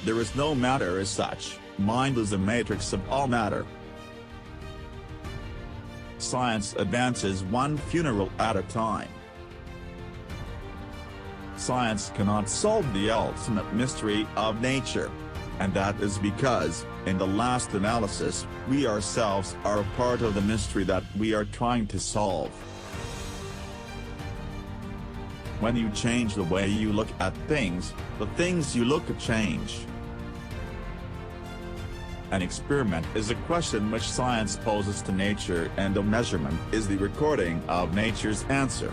There is no matter as such, mind is a matrix of all matter. Science advances one funeral at a time. Science cannot solve the ultimate mystery of nature. And that is because, in the last analysis, we ourselves are a part of the mystery that we are trying to solve. When you change the way you look at things, the things you look at change. An experiment is a question which science poses to nature, and a measurement is the recording of nature's answer.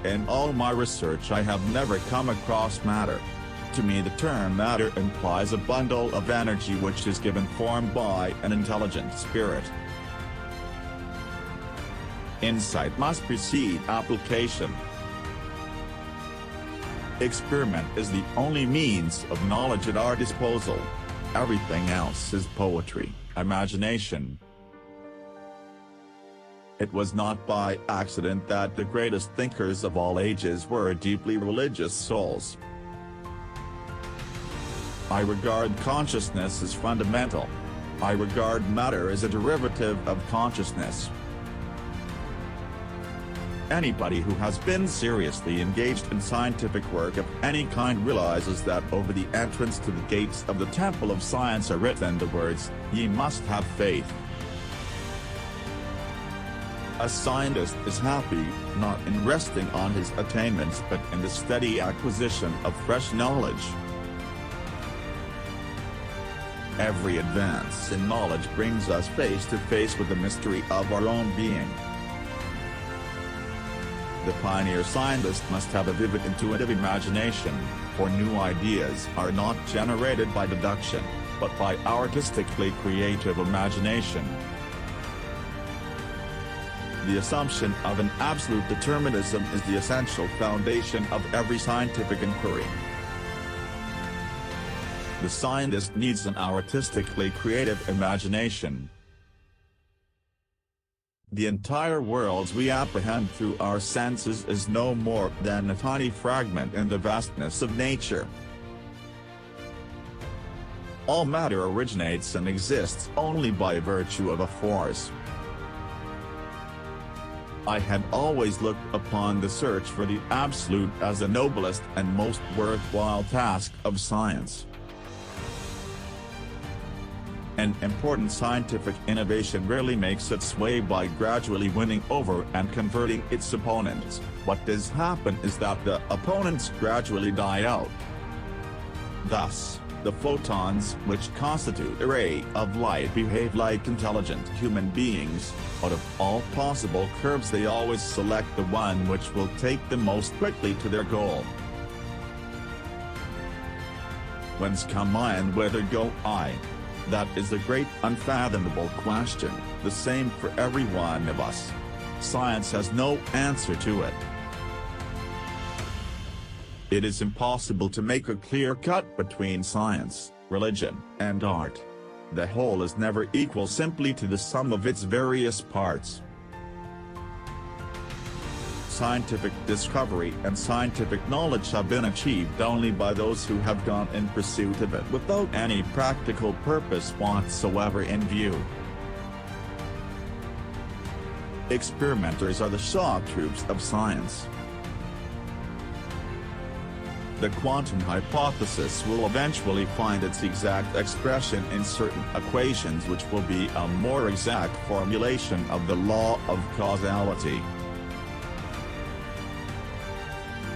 In all my research I have never come across matter. To me the term matter implies a bundle of energy which is given form by an intelligent spirit. Insight must precede application. Experiment is the only means of knowledge at our disposal. Everything else is poetry, imagination. It was not by accident that the greatest thinkers of all ages were deeply religious souls. I regard consciousness as fundamental. I regard matter as a derivative of consciousness. Anybody who has been seriously engaged in scientific work of any kind realizes that over the entrance to the gates of the temple of science are written the words, "Ye must have faith." A scientist is happy, not in resting on his attainments but in the steady acquisition of fresh knowledge. Every advance in knowledge brings us face to face with the mystery of our own being. The pioneer scientist must have a vivid intuitive imagination, for new ideas are not generated by deduction, but by artistically creative imagination. The assumption of an absolute determinism is the essential foundation of every scientific inquiry. The scientist needs an artistically creative imagination. The entire world we apprehend through our senses is no more than a tiny fragment in the vastness of nature. All matter originates and exists only by virtue of a force. I had always looked upon the search for the absolute as the noblest and most worthwhile task of science. An important scientific innovation rarely makes its way by gradually winning over and converting its opponents. What does happen is that the opponents gradually die out. Thus, the photons which constitute a ray of light behave like intelligent human beings. Out of all possible curves they always select the one which will take them most quickly to their goal. Whence come I and whither go I? That is a great unfathomable question, the same for every one of us. Science has no answer to it. It is impossible to make a clear cut between science, religion, and art. The whole is never equal simply to the sum of its various parts. Scientific discovery and scientific knowledge have been achieved only by those who have gone in pursuit of it without any practical purpose whatsoever in view. Experimenters are the shock troops of science. The quantum hypothesis will eventually find its exact expression in certain equations which will be a more exact formulation of the law of causality.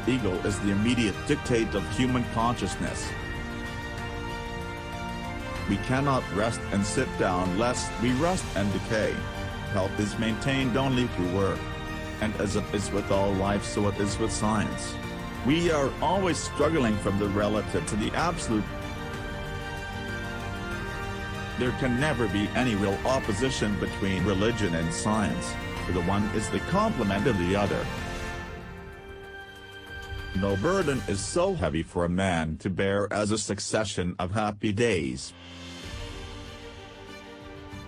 Ego is the immediate dictate of human consciousness. We cannot rest and sit down lest we rust and decay. Health is maintained only through work. And as it is with all life so it is with science. We are always struggling from the relative to the absolute. There can never be any real opposition between religion and science, for the one is the complement of the other. No burden is so heavy for a man to bear as a succession of happy days.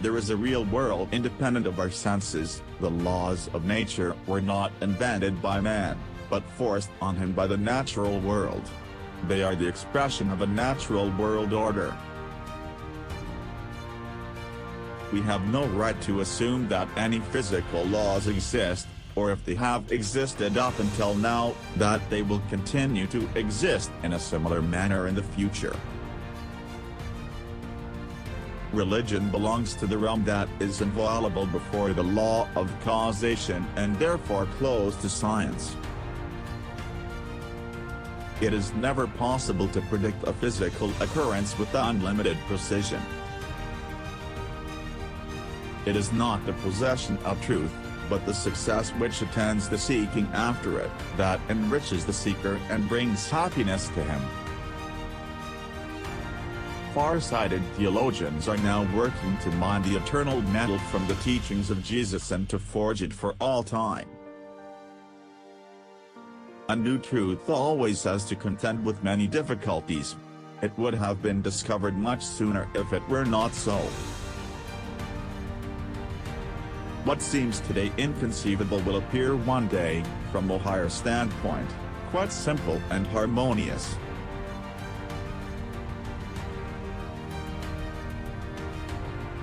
There is a real world independent of our senses. The laws of nature were not invented by man, but forced on him by the natural world. They are the expression of a natural world order. We have no right to assume that any physical laws exist, or if they have existed up until now, that they will continue to exist in a similar manner in the future. Religion belongs to the realm that is inviolable before the law of causation and therefore closed to science. It is never possible to predict a physical occurrence with unlimited precision. It is not the possession of truth, but the success which attends the seeking after it, that enriches the seeker and brings happiness to him. Far-sighted theologians are now working to mine the eternal metal from the teachings of Jesus and to forge it for all time. A new truth always has to contend with many difficulties. It would have been discovered much sooner if it were not so. What seems today inconceivable will appear one day, from a higher standpoint, quite simple and harmonious.